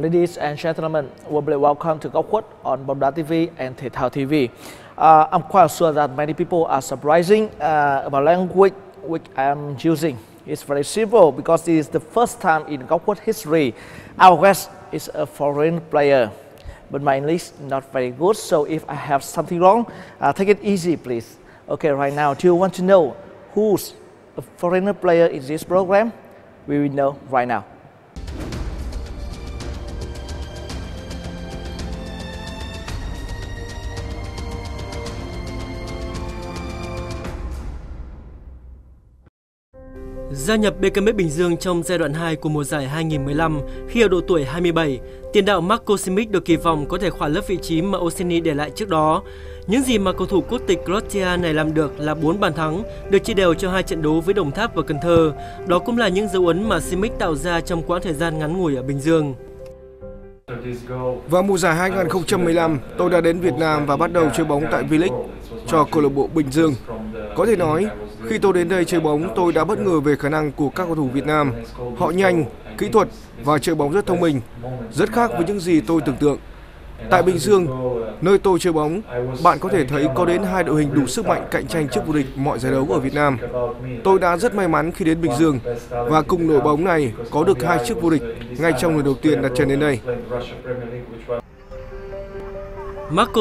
Ladies and gentlemen, warmly welcome to Khuất on Bóng Đá TV and Thể Thao TV. I'm quite sure that many people are surprising about language which I'm using. It's very simple because it is the first time in Khuất history our guest is a foreign player. But my English not very good, so if I have something wrong, take it easy, please. Okay, right now, do you want to know who's a foreigner player in this program? We will know right now. Gia nhập VTVCab Bình Dương trong giai đoạn 2 của mùa giải 2015 khi ở độ tuổi 27, tiền đạo Simic được kỳ vọng có thể khỏa lấp vị trí mà Osini để lại trước đó. Những gì mà cầu thủ quốc tịch Croatia này làm được là 4 bàn thắng, được chia đều cho 2 trận đấu với Đồng Tháp và Cần Thơ. Đó cũng là những dấu ấn mà Simic tạo ra trong quãng thời gian ngắn ngủi ở Bình Dương. Vào mùa giải 2015, tôi đã đến Việt Nam và bắt đầu chơi bóng tại V-League cho câu lạc bộ Bình Dương. Có thể nói, khi tôi đến đây chơi bóng, tôi đã bất ngờ về khả năng của các cầu thủ Việt Nam. Họ nhanh, kỹ thuật và chơi bóng rất thông minh, rất khác với những gì tôi tưởng tượng. Tại Bình Dương, nơi tôi chơi bóng, bạn có thể thấy có đến 2 đội hình đủ sức mạnh cạnh tranh chức vô địch mọi giải đấu ở Việt Nam. Tôi đã rất may mắn khi đến Bình Dương và cùng đội bóng này có được 2 chức vô địch ngay trong lần đầu tiên đặt chân đến đây.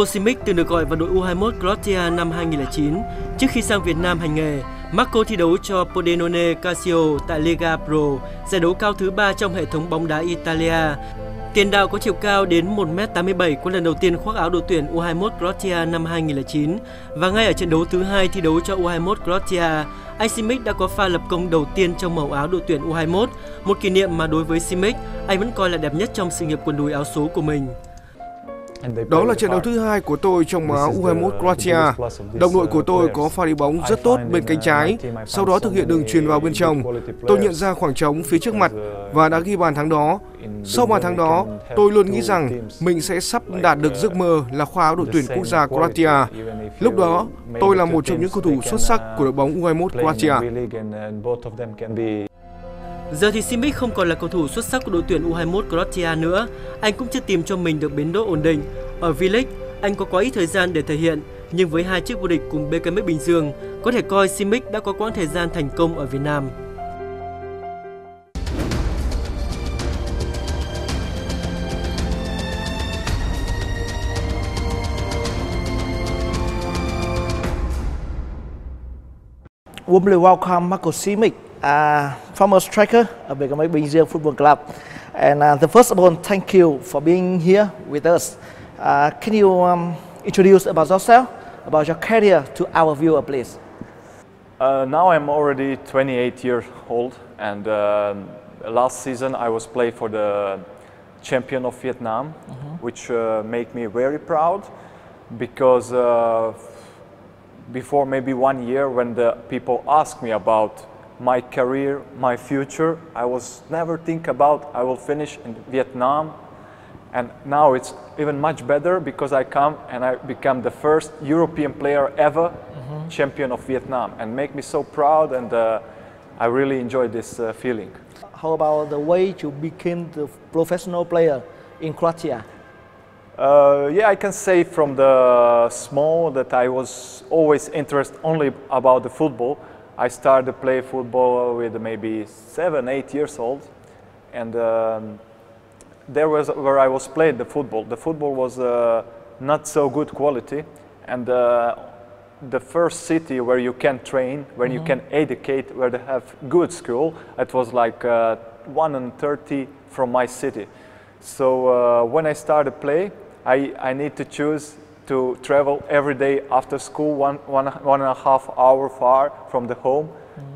Simic từng được gọi vào đội U21 Croatia năm 2009. Trước khi sang Việt Nam hành nghề, Marco thi đấu cho Pordenone Calcio tại Lega Pro, giải đấu cao thứ 3 trong hệ thống bóng đá Italia. Tiền đạo có chiều cao đến 1m87 có lần đầu tiên khoác áo đội tuyển U21 Croatia năm 2009 và ngay ở trận đấu thứ 2 thi đấu cho U21 Croatia, anh Simic đã có pha lập công đầu tiên trong màu áo đội tuyển U21, một kỷ niệm mà đối với Simic, anh vẫn coi là đẹp nhất trong sự nghiệp quần đùi áo số của mình. Đó là trận đấu thứ 2 của tôi trong áo U21 Croatia. Đồng đội của tôi có pha đi bóng rất tốt bên cánh trái, sau đó thực hiện đường chuyền vào bên trong. Tôi nhận ra khoảng trống phía trước mặt và đã ghi bàn thắng đó. Sau bàn thắng đó, tôi luôn nghĩ rằng mình sẽ sắp đạt được giấc mơ là khoác áo đội tuyển quốc gia Croatia. Lúc đó, tôi là một trong những cầu thủ xuất sắc của đội bóng U21 Croatia. Giờ thì Simic không còn là cầu thủ xuất sắc của đội tuyển U21 Croatia nữa. Anh cũng chưa tìm cho mình được bến đỗ ổn định. Ở V-League, anh có quá ít thời gian để thể hiện, nhưng với 2 chức vô địch cùng VTVCab Bình Dương, có thể coi Simic đã có quãng thời gian thành công ở Việt Nam. Warmly welcome Simic, former striker of VTVCab Bình Dương Football Club. And the first of all, thank you for being here with us. Can you introduce about yourself, about your career to our viewer, please? Now I'm already 28 years old, and last season I was playing for the champion of Vietnam, which made me very proud, because before maybe 1 year, when the people asked me about my career, my future, I was never think about I will finish in Vietnam. And now it's even much better because I come and I become the first European player ever champion of Vietnam, and make me so proud, and I really enjoy this feeling. How about the way you became the professional player in Croatia? Yeah, I can say from the small that I was always interested only about the football. I started to play football with maybe 7, 8 years old, and there was where I was playing the football. The football was not so good quality, and the first city where you can train, where you can educate, where they have good school, it was like 1:30 from my city. So when I started to play, I need to choose to travel every day after school, one and a half hour far from the home,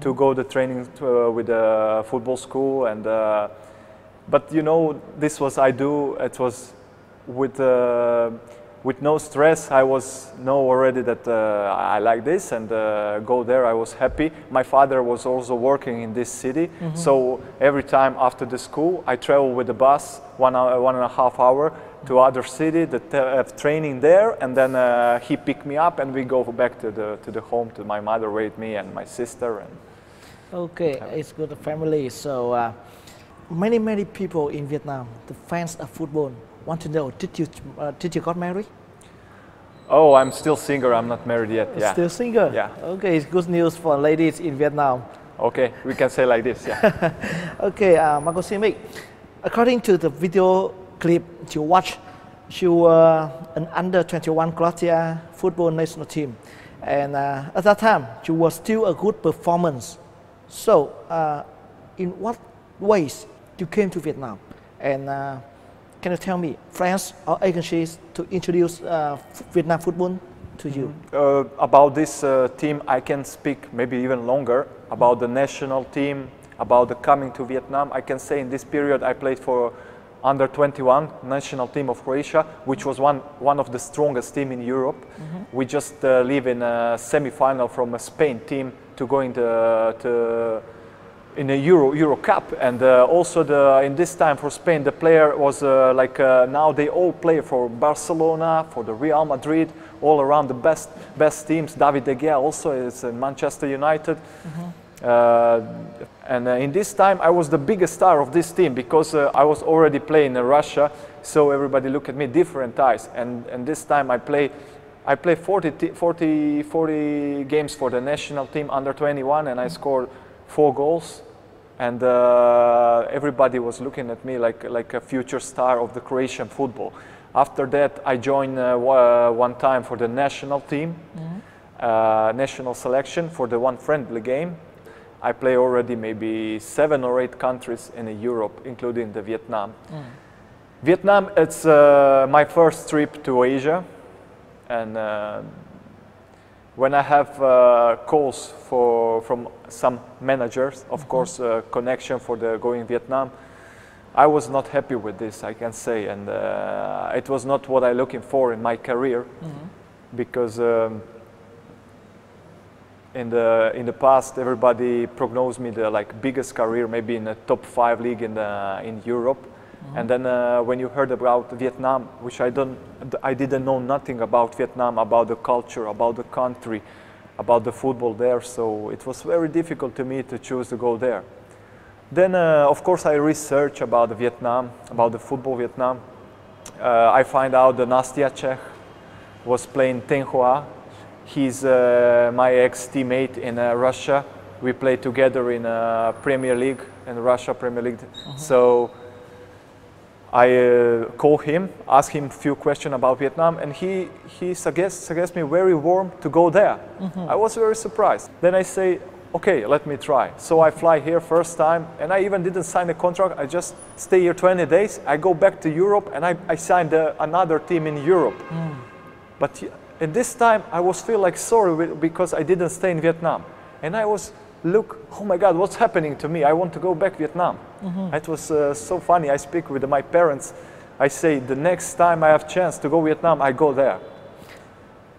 to go to training with the football school. And but you know, this was I do. It was with no stress. I was know already that I like this, and go there. I was happy. My father was also working in this city, so every time after the school, I travel with the bus 1 hour, 1.5 hours to other city that have training there, and then he picked me up, and we go back to the home to my mother with me and my sister. And okay, it's good family. So Many people in Vietnam, the fans of football, want to know, did you got married? Oh, I'm still single. I'm not married yet. Yeah. Still single? Yeah. Okay, it's good news for ladies in Vietnam. Okay, we can say like this. Yeah. Okay, Marco Simic, according to the video clip you watched, you were an under-21 Croatia football national team, and at that time you were still a good performance. So, in what ways you came to Vietnam, and can you tell me friends or agencies to introduce Vietnam football to you? About this team, I can speak maybe even longer about the national team, about the coming to Vietnam. I can say in this period I played for under 21 national team of Croatia, which was one of the strongest team in Europe. We just live in a semi-final from a Spain team to go in a Euro Cup, and also in this time for Spain the player was now they all play for Barcelona, for the Real Madrid, all around the best teams. David De Gea also is in Manchester United. And in this time I was the biggest star of this team because I was already playing in Russia, so everybody looked at me different eyes. And this time I play 40 games for the national team under 21, and I scored 4 goals. And everybody was looking at me like a future star of the Croatian football. After that, I joined one time for the national team, national selection for the one friendly game. I play already maybe 7 or 8 countries in Europe, including the Vietnam. Vietnam, it's my first trip to Asia, and when I have calls from some managers, of course, connection for the going Vietnam, I was not happy with this, I can say, and it was not what I'm looking for in my career, because in the past everybody prognosed me the biggest career, maybe in a top 5 league in Europe. And then when you heard about Vietnam, which I didn't know nothing about Vietnam, about the culture, about the country, about the football there, so it was very difficult to me to choose to go there. Then of course I researched about Vietnam, about the football Vietnam. I find out that Nastia Czech was playing Thanh Hoa. He's my ex-teammate in Russia. We played together in Premier League, in Russia Premier League. So I called him, asked him a few questions about Vietnam, and he suggests me very warm to go there. I was very surprised. Then I say, okay, let me try. So I fly here first time, and I even didn't sign a contract. I just stay here 20 days. I go back to Europe, and I signed another team in Europe. But at this time, I was feel sorry because I didn't stay in Vietnam. And I was look, oh my God, what's happening to me? I want to go back to Vietnam. It was so funny. I speak with my parents. I say, the next time I have chance to go Vietnam, I go there.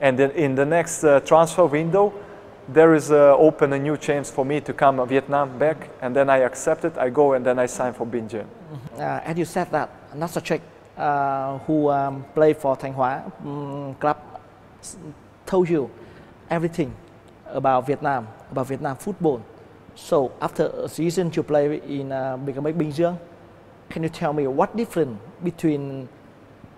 And then in the next transfer window, there is open a new chance for me to come Vietnam back. And then I accept it, I go, and then I sign for Binjie. And you said that Nastia Czech, who played for Thanh Hoa club, told you everything about Vietnam football. So after a season you play in Binjie, can you tell me what difference between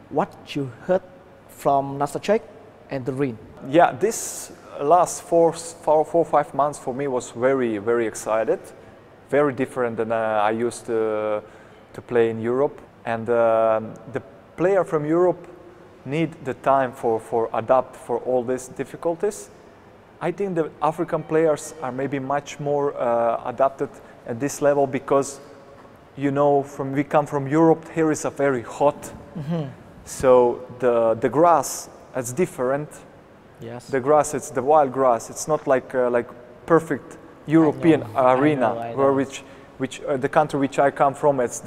what you heard from Nastia Czech and the ring? Yeah, this last 4-5 months for me was very excited, very different than I used to play in Europe. And the player from Europe need the time for adapt for all these difficulties. I think the African players are maybe much more adapted at this level because, you know, we come from Europe. Here is a very hot, so the grass is different. Yes. The grass, it's the wild grass. It's not like perfect European arena, I know. Which the country which I come from, it's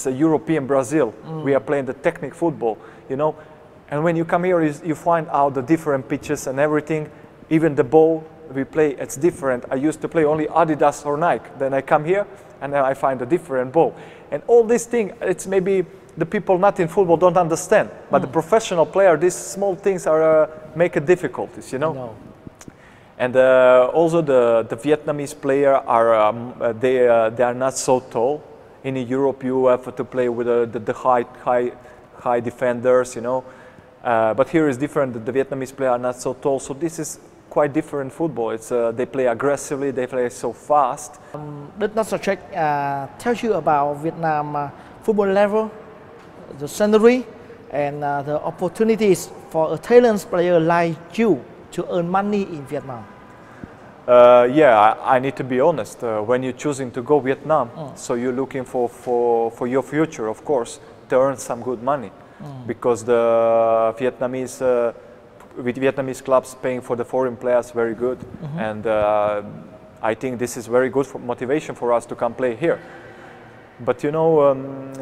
a European Brazil. We are playing the technical football, you know. And when you come here, you find out the different pitches and everything. Even the ball we play, it's different. I used to play only Adidas or Nike. Then I come here and then I find a different ball. And all these things, it's maybe the people not in football don't understand. But the professional player, these small things are make difficulties, you know. No. And also the Vietnamese player are they are not so tall. In Europe, you have to play with the high defenders, you know. But here is different. The Vietnamese players are not so tall, so this is quite different football. It's they play aggressively, they play so fast. Did not subject tell you about Vietnam football level, the scenery, and the opportunities for a talented player like you to earn money in Vietnam? Yeah, I need to be honest. When you're choosing to go Vietnam, so you're looking for your future, of course, to earn some good money, because the Vietnamese clubs paying for the foreign players very good, and I think this is very good for motivation for us to come play here. But you know,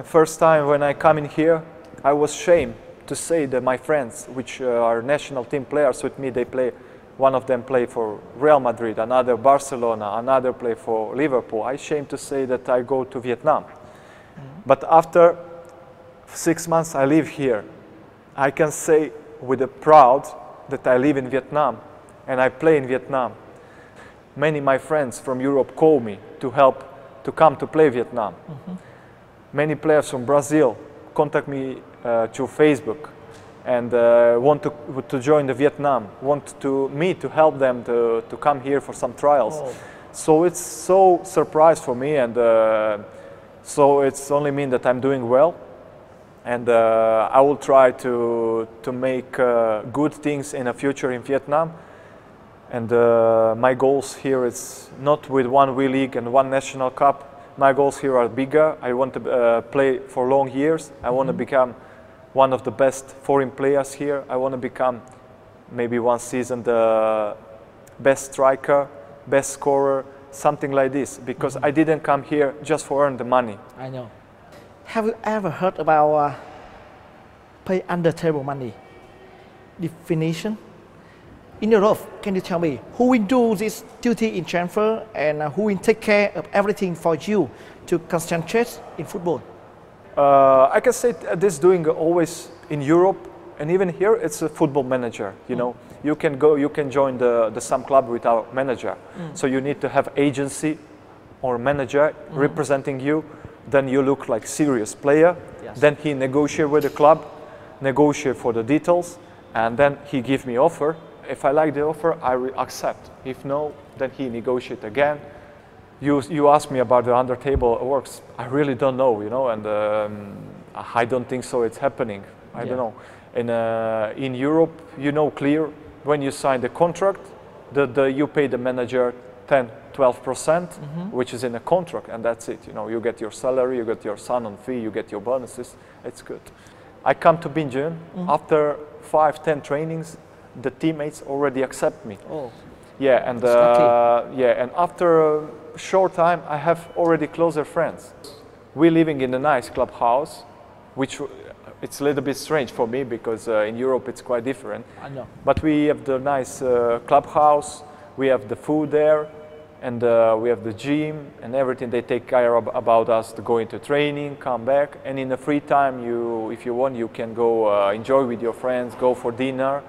first time when I come in here, I was ashamed to say that my friends, which are national team players with me, they play. One of them play for Real Madrid, another Barcelona, another play for Liverpool. I'm ashamed to say that I go to Vietnam. But after 6 months I live here, I can say with a proud that I live in Vietnam and I play in Vietnam. Many of my friends from Europe call me to help to come to play Vietnam. Many players from Brazil contact me through Facebook and want to join the Vietnam, want me to help them to come here for some trials. So it's so surprise for me, and so it's only mean that I'm doing well, and I will try to make good things in the future in Vietnam. And my goals here is not with one W League and one national cup. My goals here are bigger. I want to play for long years. I want to become one of the best foreign players here. I want to become maybe one season the best striker, best scorer, something like this, because I didn't come here just for earn the money. I know. Have you ever heard about pay under table money? Definition? In Europe, can you tell me who will do this duty in transfer and who will take care of everything for you to concentrate in football? I can say this doing always in Europe, and even here it's a football manager. You know, you can join the some club without manager. So you need to have agency or manager representing you. Then you look like serious player. Yes. Then he negotiate with the club, negotiate for the details, and then he give me offer. If I like the offer, I will accept. If no, then he negotiate again. You asked me about the under table works. I really don't know, you know, and I don't think so. It's happening. I don't know. In Europe, you know, clear when you sign the contract, you pay the manager 10-12%, which is in a contract, and that's it. You know, you get your salary, you get your sign-on fee, you get your bonuses. It's good. I come to Binjun after 5-10 trainings. The teammates already accept me. Oh. Yeah, and and after a short time, I have already closer friends. We're living in a nice clubhouse, which it's a little bit strange for me because in Europe it's quite different. I know. But we have the nice clubhouse, we have the food there, and we have the gym and everything. They take care about us to go into training, come back, and in the free time, if you want, you can go enjoy with your friends, go for dinner.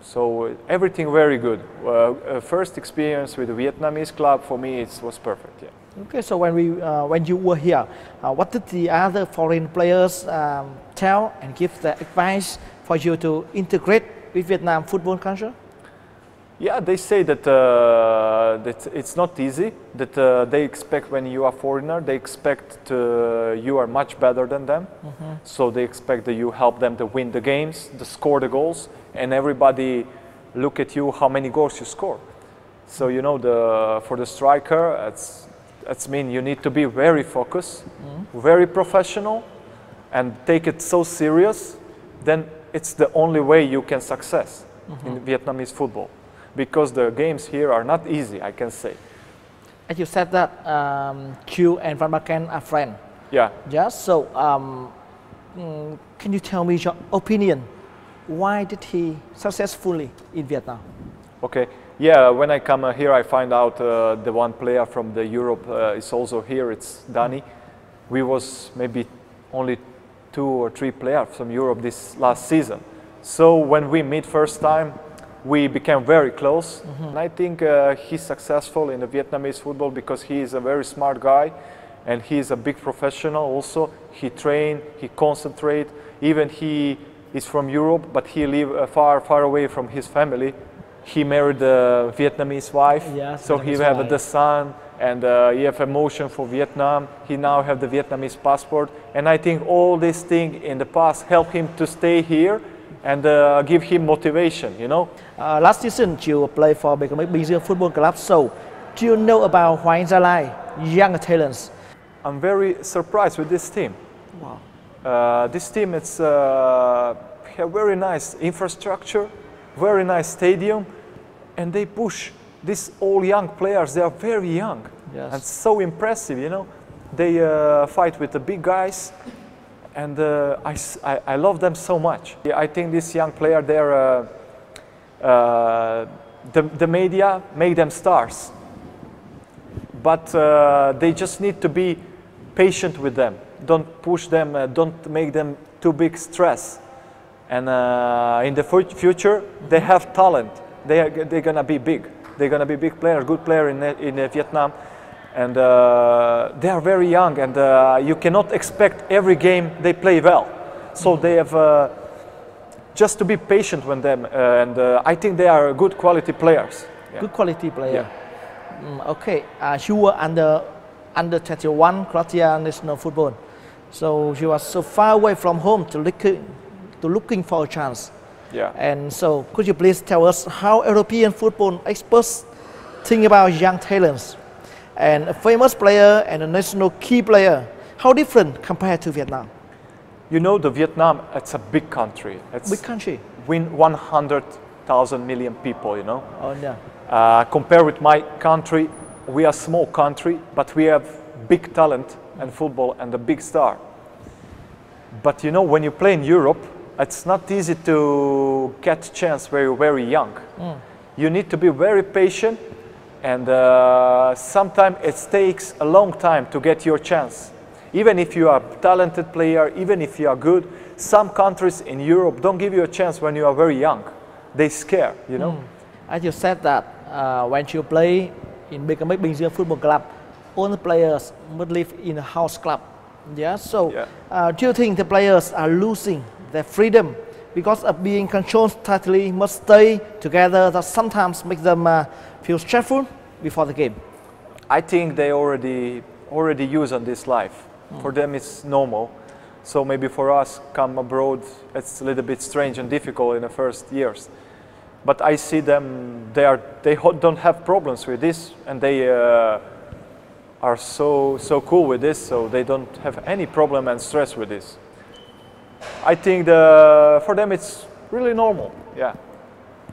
So everything very good. First experience with the Vietnamese club for me was perfect. Yeah. Okay, so when you were here, what did the other foreign players tell and give the advice for you to integrate with Vietnam football culture? Yeah, they say that it's not easy. That they expect when you are foreigner, they expect you are much better than them. So they expect that you help them to win the games, to score the goals, and everybody look at you how many goals you score. So you know, for the striker, that's mean you need to be very focused, very professional, and take it so serious. Then it's the only way you can success in Vietnamese football. Because the games here are not easy, I can say. As you said that Q and Van Baken are friends. Yeah. Yes. So, can you tell me your opinion? Why did he successfully in Vietnam? Okay. Yeah. When I come here, I find out the one player from the Europe is also here. It's Danny. We was maybe only 2 or 3 players from Europe this last season. So when we meet first time, we became very close. And I think he's successful in the Vietnamese football because he is a very smart guy and he's a big professional also. He train, he concentrate. Even he is from Europe, but he live far away from his family. He married a Vietnamese wife, yes, so Vietnamese he have wife. the son, and he have emotion for Vietnam. He now have the Vietnamese passport, and I think all these things in the past help him to stay here and give him motivation, you know. Last season you played for Bình Dương Football Club, so do you know about Hoàng Gia Lai, young talents? I'm very surprised with this team. Wow. This team it's have very nice infrastructure, very nice stadium, and they push these all young players. They are very young, yes, and so impressive, you know. They fight with the big guys, and I love them so much. I think this young player, they're the media make them stars, but they just need to be patient with them. Don't push them, don't make them too big stress. And in the future, they have talent. They're gonna be big. They're gonna be big player, good player in Vietnam. And they are very young, and you cannot expect every game they play well. So they have just to be patient with them, and I think they are good quality players. Yeah. Good quality player. Yeah. Okay, you were under 31 Croatia national football, so you are so far away from home to looking for a chance. Yeah. And so, could you please tell us how European football experts think about young talents and a famous player and a national key player? How different compared to Vietnam? You know, the Vietnam, it's a big country. It's big country. 100,000 million people, you know. Oh, yeah. Compared with my country, we are a small country, but we have big talent and football and a big star. But you know, when you play in Europe, it's not easy to get chance when you're very young. You need to be very patient, and sometimes it takes a long time to get your chance. Even if you are a talented player, even if you are good, some countries in Europe don't give you a chance when you are very young. They scare, you know. As you said that when you play in Bình Dương Football Club, all the players must live in a house club. Yeah. So, do you think the players are losing their freedom because of being controlled tightly, must stay together? That sometimes makes them feel stressful before the game. I think they already use on this life. For them, it's normal. So maybe for us, come abroad, it's a little bit strange and difficult in the first years. But I see them; they don't have problems with this, and they are so cool with this. So they don't have any problem and stress with this. I think for them it's really normal. Yeah.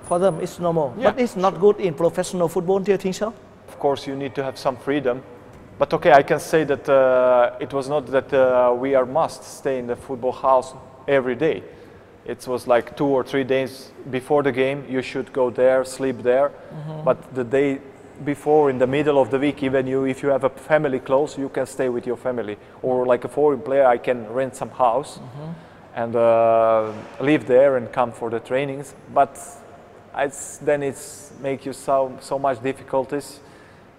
For them, it's normal. Yeah. But it's not good in professional football. Do you think so? Of course, you need to have some freedom. But okay, I can say that it was not that we must stay in the football house every day. It was like 2 or 3 days before the game, you should go there, sleep there. But the day before, in the middle of the week, even if you have a family close, you can stay with your family. Or like a foreign player, I can rent some house and live there and come for the trainings. But then it's make you so much difficulties.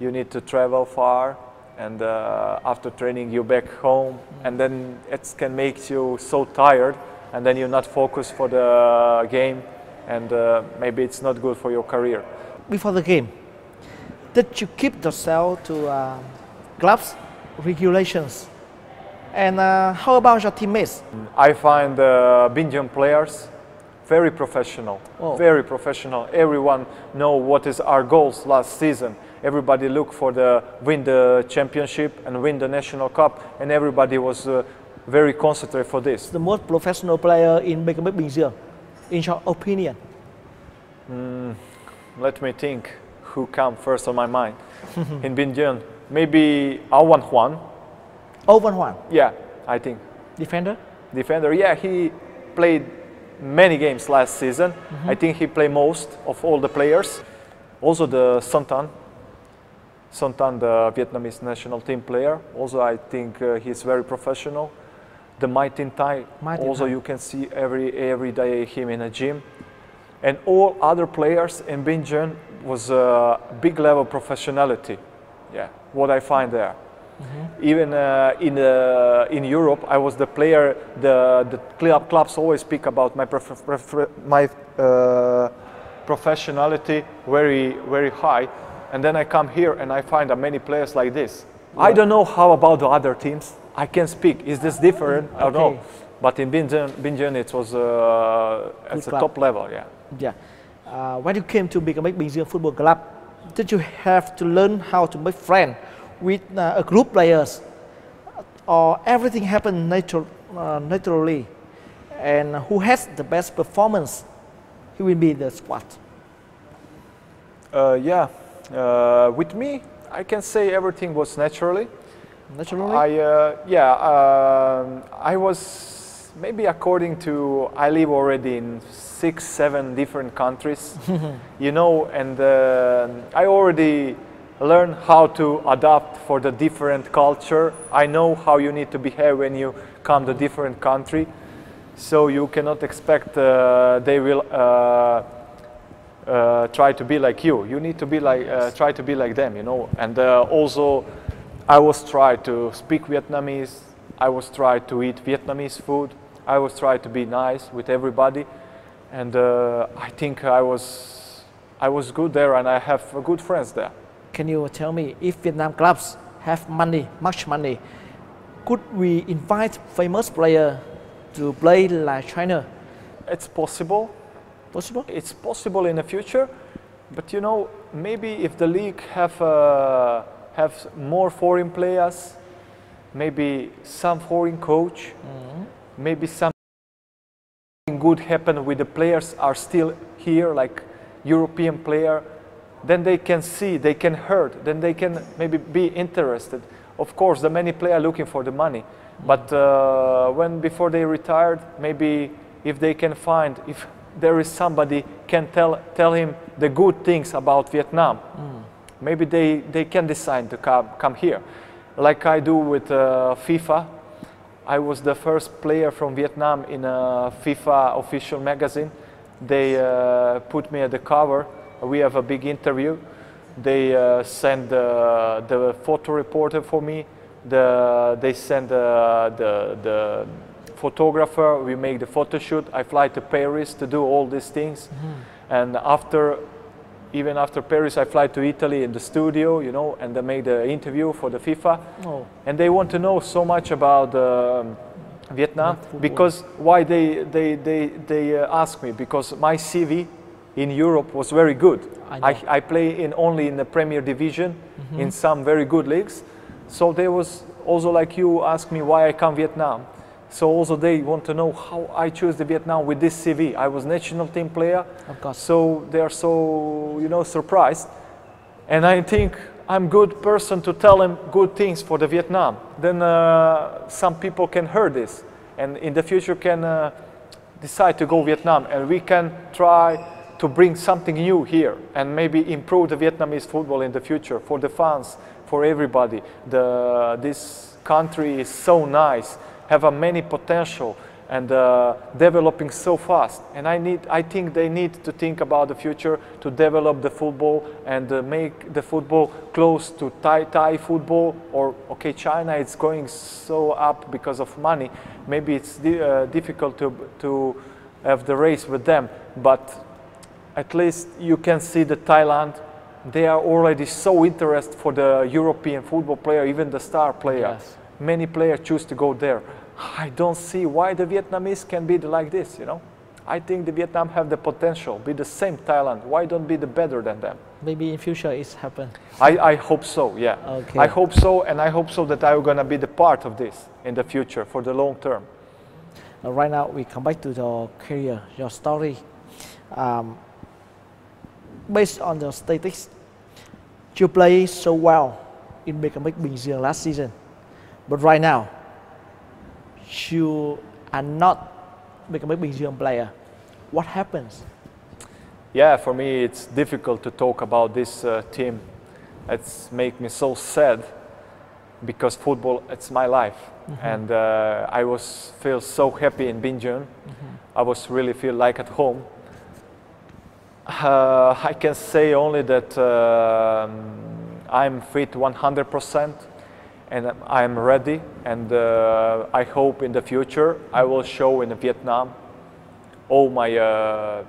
You need to travel far, and after training you're back home, and then it can make you so tired, and then you're not focused for the game, and maybe it's not good for your career. Before the game, did you keep yourself to clubs regulations? And how about your teammates? I find Binjam players very professional, very professional. Everyone know what is our goals last season. Everybody look for win the championship and win the national cup, and everybody was very concentrated for this. The most professional player in Bình Dương, in your opinion? Let me think who come first on my mind. In Bình Dương, maybe Awan Juan. Owen Juan? Yeah, I think. Defender? Defender, yeah, he played many games last season. I think he played most of all the players. Also the Son Tan, the Vietnamese national team player. Also, I think he's very professional. The Mai Tin Tai, also you can see every day him in a gym. And all other players in Binjam was a big level of professionality. Yeah, what I find there. Even in Europe, I was the player. The clubs always speak about my professionality very high, and then I come here and I find many players like this. I don't know how about the other teams. I can speak. Is this different? I don't know. But in Binjin it was at the top level. Yeah. Yeah. When you came to become Binjin Football Club, did you have to learn how to make friends with a group players, or everything happened naturally? And who has the best performance, he will be the squad. With me, I can say everything was naturally. Naturally? I was maybe according to, I live already in 6-7 different countries, you know, and I already learned how to adapt for the different culture. I know how you need to behave when you come to different country, so you cannot expect they will try to be like you. You need to be like try to be like them, you know. And also, I was trying to speak Vietnamese. I was trying to eat Vietnamese food. I was trying to be nice with everybody, and I think I was good there, and I have good friends there. Can you tell me, if Vietnam clubs have money, much money, could we invite famous player to play like China? It's possible. Possible? It's possible in the future, but you know, maybe if the league have more foreign players, maybe some foreign coach, maybe something good happen with the players are still here, like European player, then they can see, they can hear, then they can maybe be interested. Of course, the many players looking for the money, but when before they retired, maybe if they can find, if there is somebody can tell him the good things about Vietnam, maybe they can decide to come here, like I do with FIFA. I was the first player from Vietnam in a FIFA official magazine. They put me at the cover. We have a big interview. They send the photo reporter for me. They send the photographer. We make the photo shoot. I fly to Paris to do all these things. And even after Paris, I fly to Italy in the studio, you know, and they make the interview for the FIFA. And they want to know so much about Vietnam, because why they ask me, because my CV in Europe was very good. I play only in the Premier Division, in some very good leagues. So they was also like you ask me why I come Vietnam. So also they want to know how I choose the Vietnam with this CV. I was national team player, of course. So they are so, you know, surprised. And I think I'm good person to tell them good things for the Vietnam. Then some people can hear this, and in the future can decide to go Vietnam, and we can try to bring something new here and maybe improve the Vietnamese football in the future for the fans, for everybody. This country is so nice, have a many potential, and developing so fast. And I think they need to think about the future to develop the football and make the football close to Thai football, or okay, China it's going so up because of money. Maybe it's difficult to have the race with them, but at least you can see the Thailand. They are already so interested for the European football player, even the star player. Yes. Many players choose to go there. I don't see why the Vietnamese can be like this, you know. I think the Vietnam have the potential, be the same Thailand. Why don't be the better than them? Maybe in future it's happen. I hope so, yeah. Okay. I hope so, and I hope so that I'm gonna be the part of this in the future for the long term. Right now we come back to your career, your story. Based on your statistics, you play so well in becoming Bình Dương last season, but right now you are not becoming Bình Dương player. What happens? Yeah, for me it's difficult to talk about this team. It's make me so sad, because football, it's my life. And I feel so happy in Binjin. I was really feel like at home. I can say only that I'm fit 100%, and I am ready, and I hope in the future I will show in Vietnam all my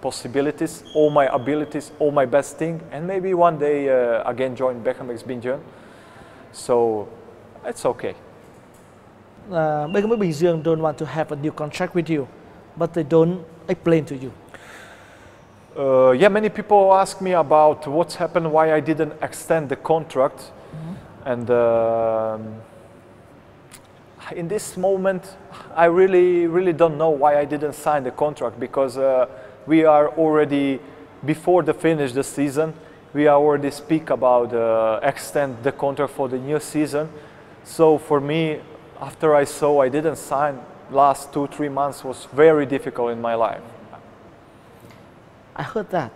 possibilities, all my abilities, all my best thing, and maybe one day again join Beckham X Bình Dương. So it's okay. Beckham X Bình Dương don't want to have a new contract with you, but they don't explain to you. Yeah, many people ask me about what's happened, why I didn't extend the contract, and in this moment I really don't know why I didn't sign the contract, because we are already before the finish the season. We already speak about extend the contract for the new season. So for me, after I saw I didn't sign, last 2-3 months was very difficult in my life. I heard that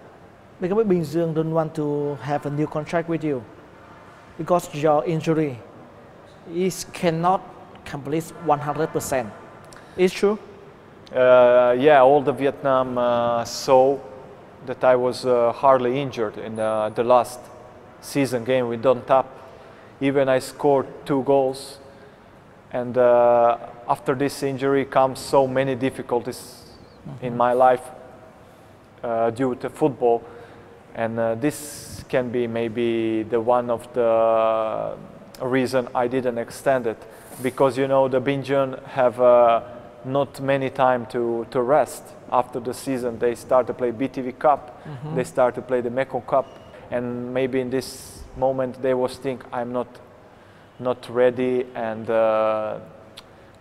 Beckham X Bình Dương don't want to have a new contract with you because your injury is cannot complete 100%. Is true? Yeah, all the Vietnam saw that I was hardly injured in the last season game with Don Tap. Even I scored 2 goals, and after this injury comes so many difficulties in my life due to football, and this can be maybe the one of the reason I didn't extend it, because you know the Binjun have not many time to rest. After the season they start to play VTVCab, they start to play the Mekong Cup, and maybe in this moment they was think I'm not ready and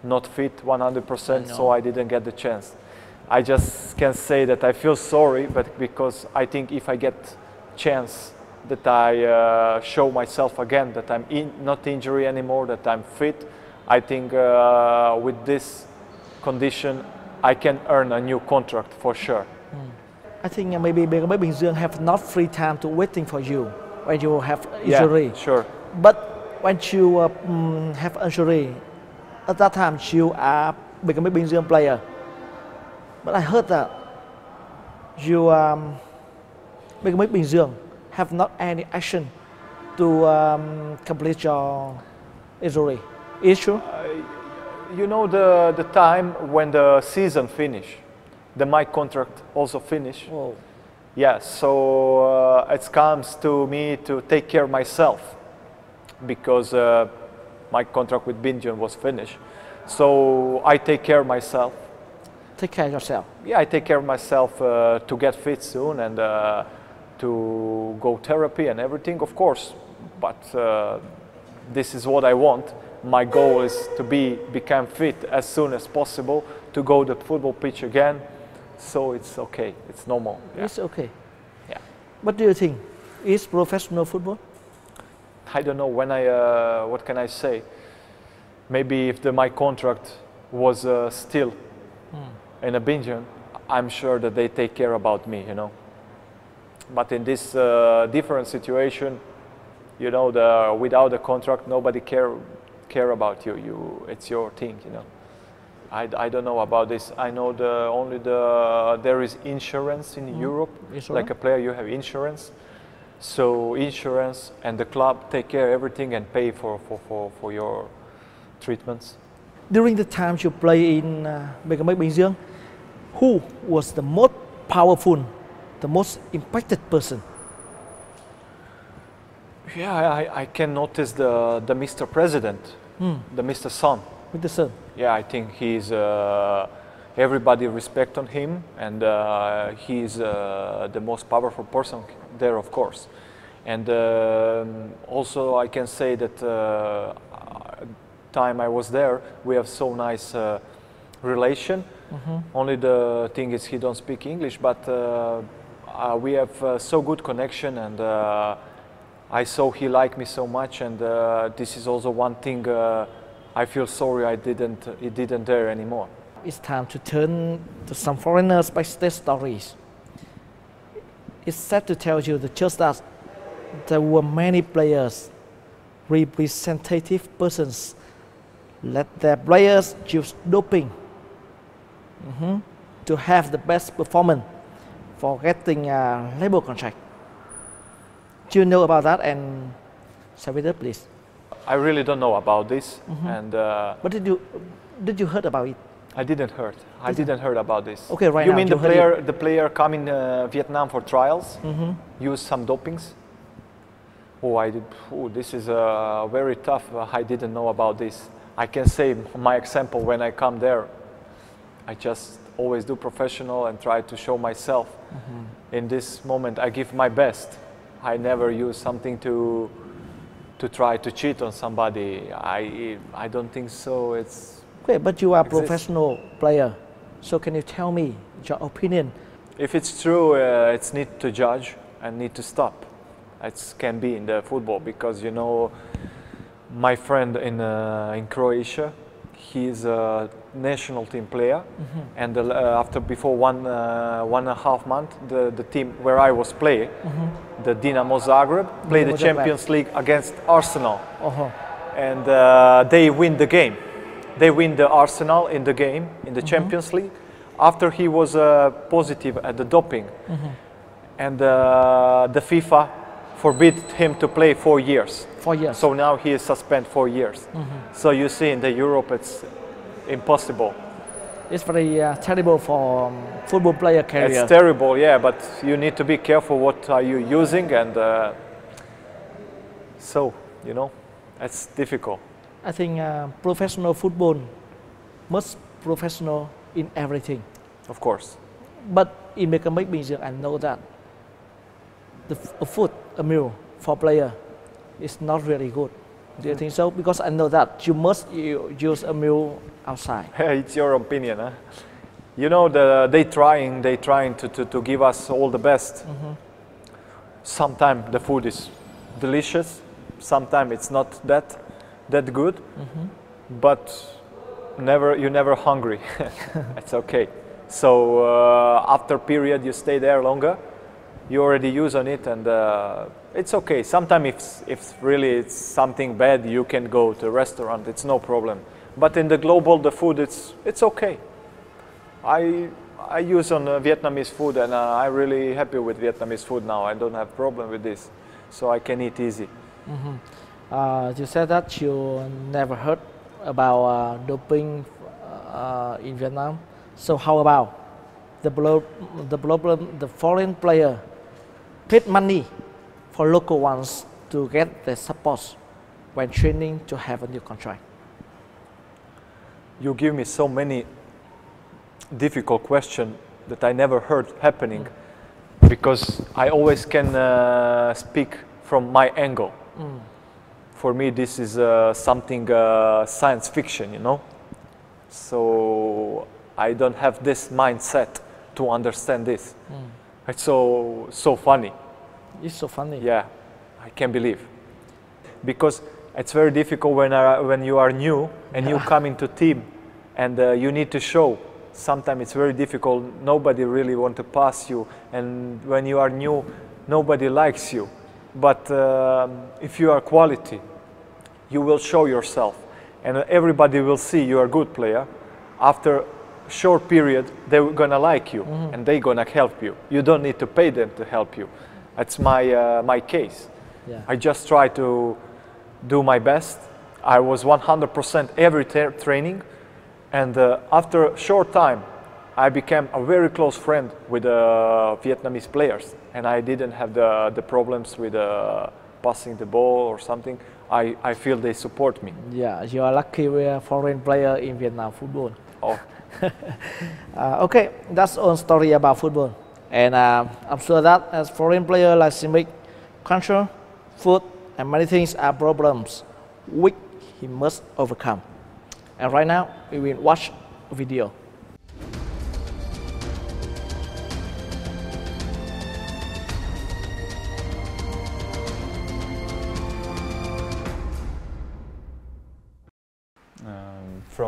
not fit 100%, so I didn't get the chance. I just can say that I feel sorry, but because I think if I get chance that I show myself again that I'm not injury anymore, that I'm fit, I think with this condition I can earn a new contract for sure. I think maybe Beckham X Bình Dương have not free time to waiting for you when you have injury. Yeah, sure. But when you have injury, at that time you are Beckham X Bình Dương player. But I heard that you Beckham X Bình Dương have not any action to complete your injury. Is true? You know the time when the season finished, my contract also finished. Whoa. Yeah, so it comes to me to take care of myself, because my contract with Binjun was finished. So I take care of myself. Take care of yourself. Yeah, I take care of myself to get fit soon and to go therapy and everything, of course. But this is what I want. My goal is to become fit as soon as possible, to go to the football pitch again. So it's okay, it's normal. Yeah. It's okay. Yeah. What do you think? Is professional football? I don't know when what can I say? Maybe if my contract was still in a Binjun, I'm sure that they take care about me, you know. But in this different situation, you know, without the contract, nobody care about you. It's your thing, you know. I don't know about this. I know there is insurance in Europe. Insurance? Like a player, you have insurance. So insurance and the club take care of everything and pay for your treatments. During the time you play in Beckham X Bình Dương, who was the most powerful, the most impacted person? Yeah, I can notice the Mr. President, the Mr. Son. Mr. Son. Yeah, I think he's everybody respect on him, and he's the most powerful person there, of course. And also I can say that time I was there, we have so nice relation. Only the thing is he don't speak English, but we have so good connection, and I saw he liked me so much, and this is also one thing I feel sorry it didn't there anymore. It's time to turn to some foreigners' backstage stories. It's sad to tell you just that there were many players, representative persons, let their players use doping to have the best performance for getting a label contract. Do you know about that, and share with us, please? I really don't know about this. And But did you heard about it? I didn't heard. I didn't heard about this. Okay, right you now. mean the player come in Vietnam for trials, use some dopings? Oh, I did. Oh, this is very tough. I didn't know about this. I can say my example when I come there. I just always do professional and try to show myself. In this moment, I give my best. I never use something to try to cheat on somebody. I don't think so. It's okay, but you are a professional player, so can you tell me your opinion? If it's true, it's need to judge and need to stop. It can be in the football because you know, my friend in Croatia, he is a national team player, and before 1.5 months, the team where I was playing, the Dinamo Zagreb, played the Champions League against Arsenal, and they win the game. They win the Arsenal in the game in the Champions League. After he was positive at the doping, and the FIFA forbid him to play 4 years. 4 years. So now he is suspended 4 years. So you see, in the Europe, it's impossible. It's very terrible for football player career. It's terrible, yeah, but you need to be careful what are you using, and so, you know, it's difficult. I think professional football must professional in everything. Of course. But in Mechanic Bình, I know that a meal for player is not really good. Do you think so? Because I know that you must use a meal outside. It's your opinion, huh? You know, they trying to give us all the best. Sometimes the food is delicious. Sometimes it's not that good. But you're never hungry. It's okay. So after period you stay there longer. You already use on it, and it's okay. Sometimes if really it's something bad, you can go to a restaurant. It's no problem. But in the global, the food it's okay. I use on Vietnamese food, and I'm really happy with Vietnamese food now. I don't have problem with this, so I can eat easy. You said that you never heard about doping in Vietnam. So how about the foreign player paid money for local ones to get the support when training to have a new contract? You give me so many difficult questions that I never heard happening, because I always can speak from my angle. For me, this is something science fiction, you know. So I don't have this mindset to understand this. It's so funny. It's so funny. Yeah, I can't believe. Because it's very difficult when you are new and you come into team, and you need to show. Sometimes it's very difficult. Nobody really want to pass you, and when you are new, nobody likes you. But if you are quality, you will show yourself, and everybody will see you are a good player. After short period, they're gonna like you, and they're gonna help you. You don't need to pay them to help you. That's my case. Yeah. I just try to do my best. I was 100% every training, and after a short time, I became a very close friend with the Vietnamese players, and I didn't have the problems with passing the ball or something. I feel they support me. Yeah, you are lucky we are foreign player in Vietnam football. Oh. Okay, that's all story about football, and I'm sure that as foreign player like Simic, culture, food, and many things are problems which he must overcome. And right now we will watch a video.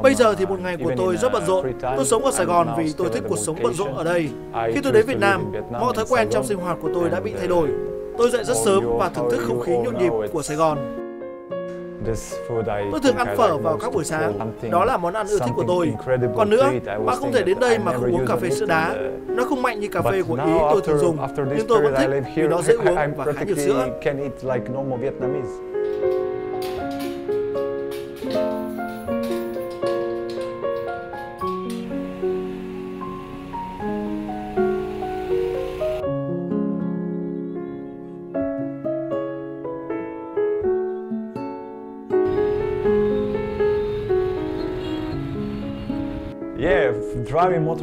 Bây giờ thì một ngày của tôi rất bận rộn. Tôi sống ở Sài Gòn vì tôi thích cuộc sống bận rộn ở đây. Khi tôi đến Việt Nam, mọi thói quen trong sinh hoạt của tôi đã bị thay đổi. Tôi dậy rất sớm và thưởng thức không khí nhộn nhịp của Sài Gòn. Tôi thường ăn phở vào các buổi sáng. Đó là món ăn ưa thích của tôi. Còn nữa, bạn không thể đến đây mà không uống cà phê sữa đá. Nó không mạnh như cà phê của Ý tôi thường dùng, nhưng tôi vẫn thích vì nó dễ uống và khá nhiều sữa.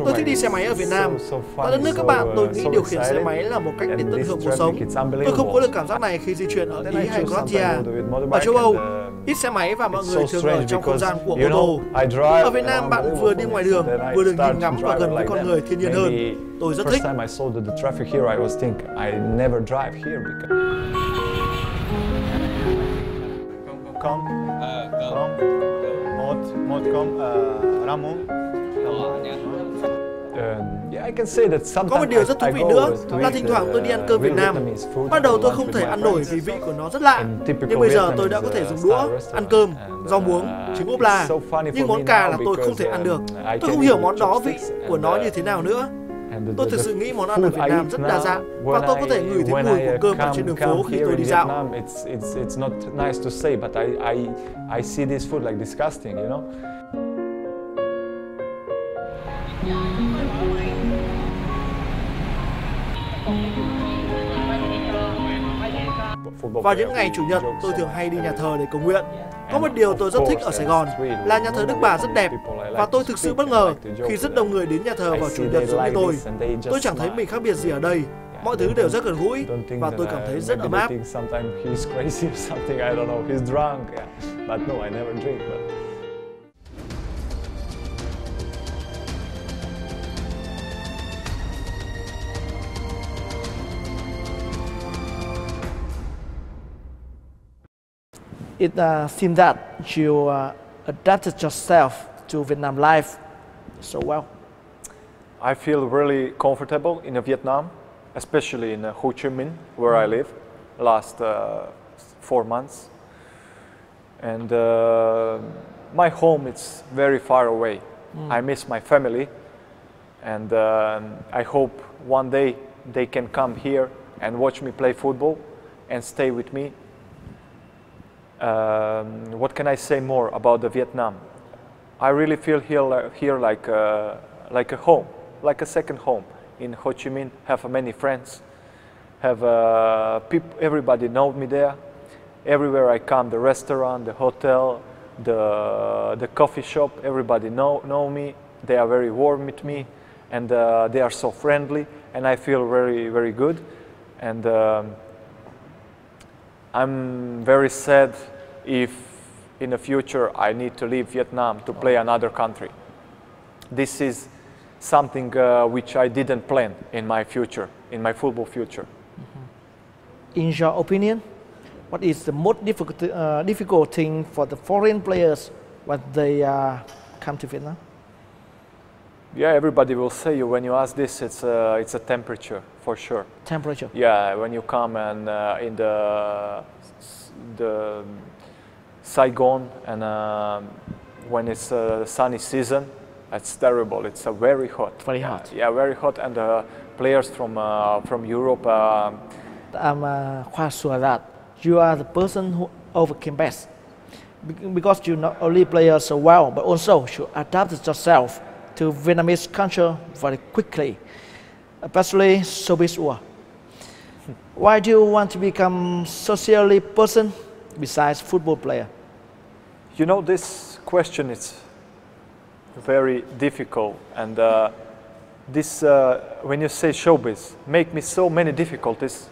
Tôi thích đi xe máy ở Việt Nam. Tại đất nước các bạn, tôi nghĩ điều khiển xe máy là một cách để tận hưởng cuộc sống. Tôi không có được cảm giác này khi di chuyển ở Ý hay Croatia. Ở châu Âu, ít xe máy và mọi người thường ở trong không gian của ô tô. Ở Việt Nam, bạn vừa đi ngoài đường, vừa được nhìn ngắm và gần với con người thiên nhiên hơn. Tôi rất thích. Có một điều rất thú vị nữa là thỉnh thoảng tôi đi ăn cơm Việt Nam. Ban đầu tôi không thể ăn nổi vì vị của nó rất lạ. Nhưng bây giờ tôi đã có thể dùng đũa, ăn cơm, rau muống, trứng ốp la. Nhưng món cà là tôi không thể ăn được. Tôi không hiểu món đó vị của nó như thế nào nữa. Tôi thực sự nghĩ món ăn ở Việt Nam rất đa dạng và tôi có thể ngửi thấy mùi của cơm ở trên đường phố khi tôi đi dạo. Vào những ngày Chủ nhật, tôi thường hay đi nhà thờ để cầu nguyện. Có một điều tôi rất thích ở Sài Gòn là nhà thờ Đức Bà rất đẹp và tôi thực sự bất ngờ khi rất đông người đến nhà thờ vào Chủ nhật giống như tôi. Tôi chẳng thấy mình khác biệt gì ở đây. Mọi thứ đều rất gần gũi và tôi cảm thấy rất ấm áp. It seems that you adapted yourself to Vietnam life so well. I feel really comfortable in Vietnam, especially in Ho Chi Minh, where I live, last 4 months. And my home is very far away. I miss my family, and I hope one day they can come here and watch me play football and stay with me. What can I say more about Vietnam? I really feel here like a home, like a second home. In Ho Chi Minh, have many friends, have everybody know me there. Everywhere I come, the restaurant, the hotel, the coffee shop, everybody know me. They are very warm with me, and they are so friendly, and I feel very good. And I'm very sad if in the future I need to leave Vietnam to play another country. This is something which I didn't plan in my future, in my football future. In your opinion, what is the most difficult thing for the foreign players when they come to Vietnam? Yeah, everybody will say you when you ask this. It's a temperature for sure. Temperature. Yeah, when you come and in the Saigon and when it's sunny season, it's terrible. It's very hot. Very hot. Yeah, very hot, and the players from Europe. I'm quite sure that you are the person who overcame best, because you not only play so well, but also you adapted yourself to Vietnamese culture very quickly, especially showbiz world. Why do you want to become socially person besides football player? You know, this question is very difficult, and when you say showbiz, make me so many difficulties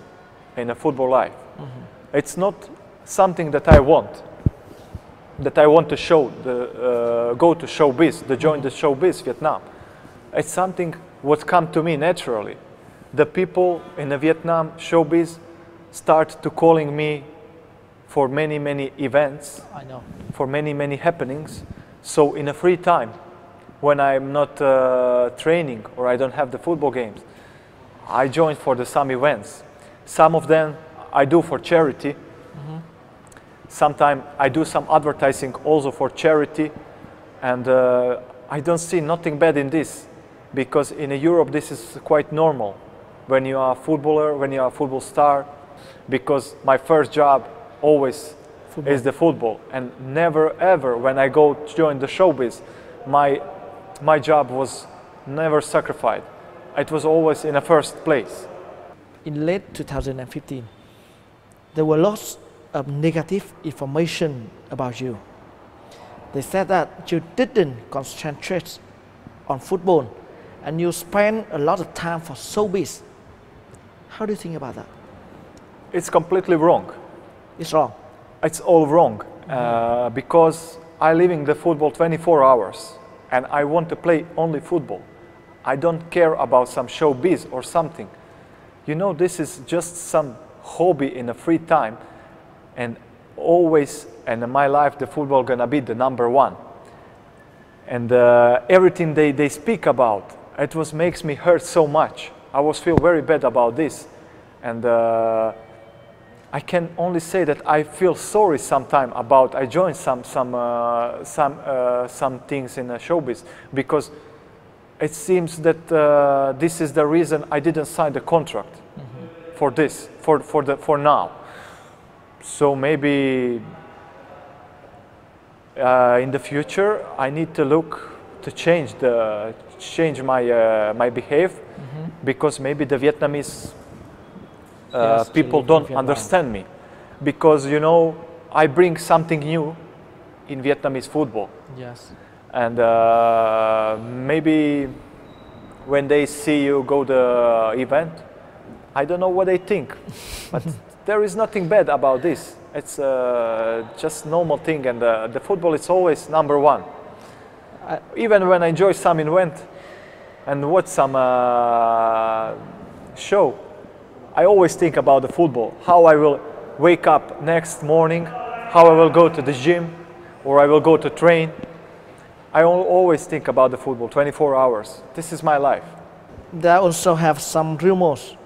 in a football life. It's not something that I want to show, go to showbiz, to join the showbiz Vietnam. It's something what come to me naturally. The people in the Vietnam showbiz start to calling me for many events. I know. For many happenings. So in a free time, when I'm not training or I don't have the football games, I join for some events. Some of them I do for charity. Sometimes I do some advertising also for charity, and I don't see nothing bad in this, because in Europe this is quite normal when you are a footballer, when you are a football star, because my first job always is the football, and never ever when I go to join the showbiz, my job was never sacrificed. It was always in the first place. In late 2015, there were lots of negative information about you. They said that you didn't concentrate on football, and you spend a lot of time for showbiz. How do you think about that? It's completely wrong. It's wrong. It's all wrong because I live in the football 24 hours and I want to play only football. I don't care about some showbiz or something. You know, this is just some hobby in a free time, and always, and in my life, the football gonna be the number one. And everything they speak about, makes me hurt so much. I was feel very bad about this, and I can only say that I feel sorry sometimes about I joined some things in showbiz, because it seems that this is the reason I didn't sign the contract for this, for now. So maybe in the future I need to look to change my behavior, because maybe the Vietnamese people don't understand me, because you know I bring something new in Vietnamese football. Yes. And maybe when they see you go the event, I don't know what they think, but there is nothing bad about this. It's just normal thing, and the football is always number one. Even when I enjoy some event and watch some show, I always think about the football, how I will wake up next morning, how I will go to the gym, or I will go to train. I always think about the football 24 hours. This is my life. There also have some rumors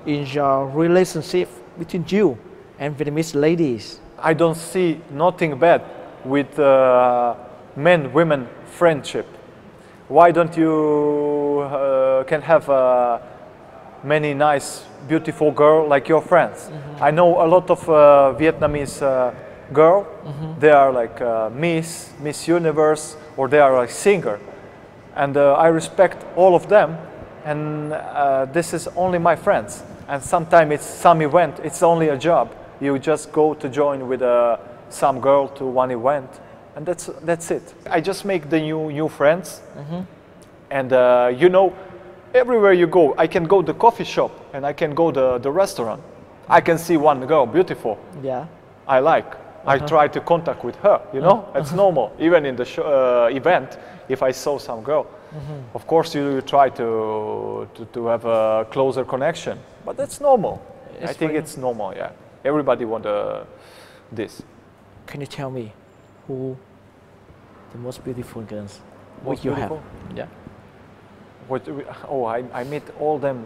in your relationship between you and Vietnamese ladies. I don't see nothing bad with men-women friendship. Why don't you can have many nice, beautiful girls like your friends? I know a lot of Vietnamese girl. They are like Miss Universe, or they are like singer, and I respect all of them. And this is only my friends. And sometimes it's some event. It's only a job. You just go to join with some girl to one event, and that's it. I just make the new friends, and you know, everywhere you go, I can go to the coffee shop and I can go to the restaurant. I can see one girl, beautiful. Yeah. I like. I try to contact with her. You know, it's normal. Even in the event, if I saw some girl, of course you try to have a closer connection. But that's normal. I think it's normal. Yeah. Everybody want this. Can you tell me who the most beautiful girls Most you beautiful? have? Yeah. I meet all them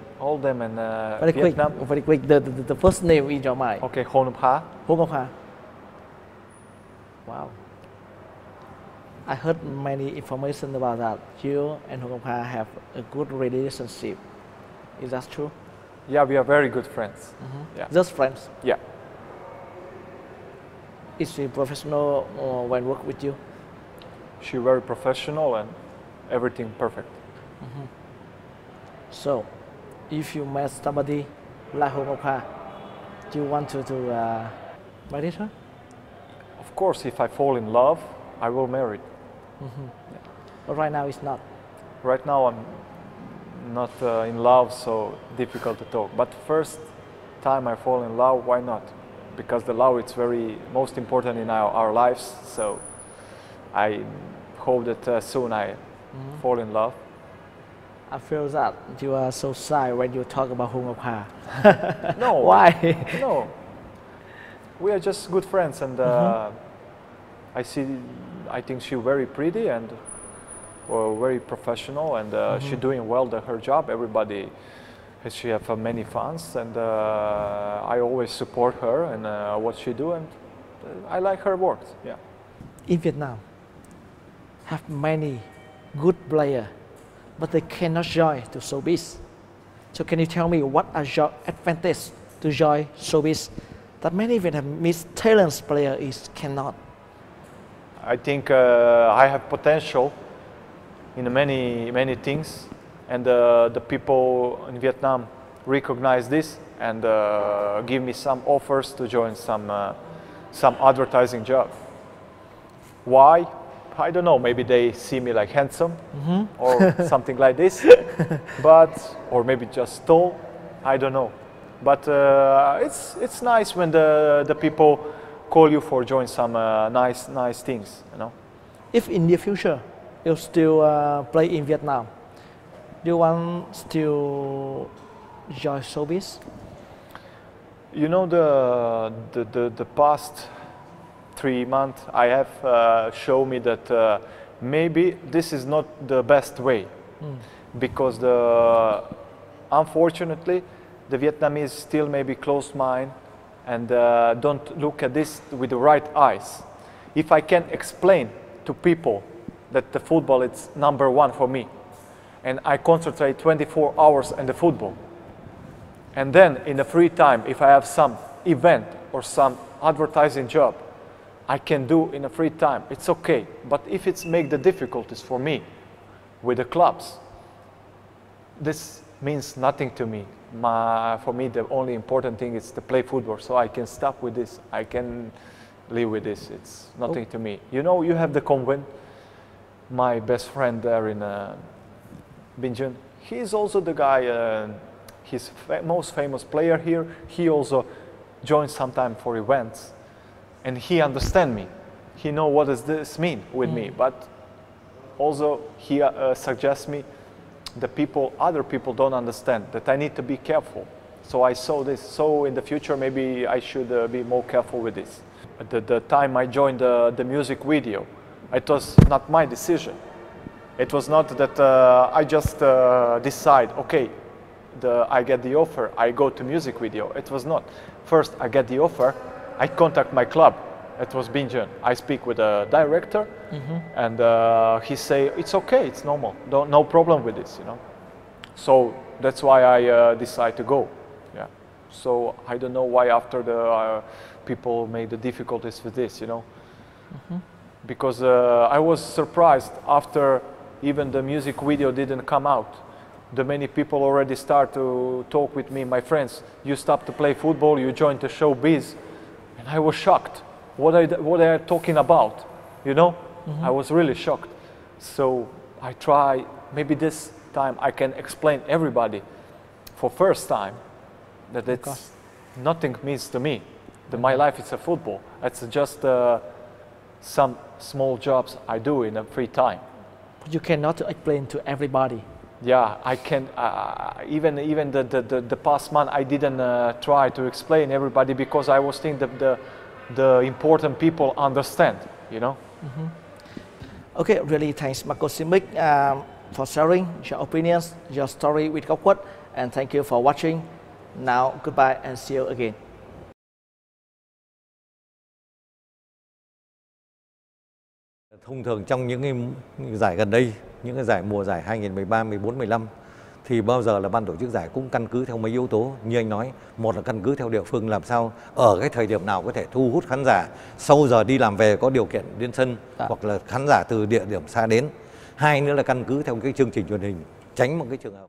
in Very Vietnam. quick, very quick. The first name in your mind. Okay, Hon Pa. Hô Ngọc Hà. Wow. I heard many information about that. You and Hô Ngọc Hà have a good relationship. Is that true? Yeah, we are very good friends. Yeah. Just friends. Yeah. Is she professional when work with you? She's very professional and everything perfect. So, if you met somebody like Hô Ngọc Hà, do you want to marry her? Of course, if I fall in love, I will marry. But right now it's not. Right now I'm not in love, so difficult to talk. But first time I fall in love, why not? Because the love is very most important in our lives. So I hope that soon I fall in love. I feel that you are so shy when you talk about Hô Ngọc Hà. No. Why? No. We are just good friends, and I think she's very pretty and very professional, and she's doing well her job. Everybody, she have many fans, and I always support her and what she do, and I like her work. Yeah. In Vietnam, have many good players, but they cannot join to showbiz. So can you tell me what are your advantage to join showbiz that many Vietnamese talented players cannot? I think I have potential in many things, and the people in Vietnam recognize this and give me some offers to join some advertising job. Why? I don't know, maybe they see me like handsome or something like this, or maybe just tall, I don't know. But it's nice when the people call you for join some nice things, you know. If in the future you still play in Vietnam, do you want still join showbiz? You know, the past 3 months I have shown me that maybe this is not the best way, because unfortunately the Vietnamese still maybe closed mind and don't look at this with the right eyes. If I can explain to people that the football is #1 for me, and I concentrate 24 hours on the football, and then in the free time, if I have some event or some advertising job, I can do in a free time, it's okay. But if it's make the difficulties for me with the clubs, this means nothing to me. For me, the only important thing is to play football, so I can stop with this. I can live with this. It's nothing to me. You know, you have the Convent, my best friend there in Binjun. He's also the guy, he's most famous player here. He also joins sometime for events, and he understand me. He know what does this mean with me, but also he suggests me other people don't understand, that I need to be careful. So I saw this. So in the future, maybe I should be more careful with this. At the time I joined the music video, it was not my decision. It was not that I just decide, okay, I get the offer, I go to music video. It was not. First I get the offer, I contact my club. It was Binjun. I speak with the director, and he say it's okay, it's normal, no problem with this, you know. So that's why I decide to go. Yeah. So I don't know why after the people made the difficulties with this, you know, because I was surprised after even the music video didn't come out. The many people already start to talk with me, my friends. You stopped to play football, you joined the showbiz, and I was shocked. What are you talking about? You know, I was really shocked. So I try, maybe this time I can explain everybody for first time that it's nothing means to me. My life is a football. It's just some small jobs I do in a free time. But you cannot explain to everybody. Yeah, I can. Even the past month I didn't try to explain everybody, because I was thinking that the important people understand, you know. Okay, really thanks Marco Simic for sharing your opinions, your story with Khuất, and thank you for watching. Now, goodbye and see you again. Thông thường trong những cái giải gần đây, những cái giải mùa giải 2013, 14, 15 thì bao giờ là ban tổ chức giải cũng căn cứ theo mấy yếu tố như anh nói. Một là căn cứ theo địa phương, làm sao ở cái thời điểm nào có thể thu hút khán giả sau giờ đi làm về có điều kiện đến sân, hoặc là khán giả từ địa điểm xa đến. Hai nữa là căn cứ theo cái chương trình truyền hình, tránh một cái trường hợp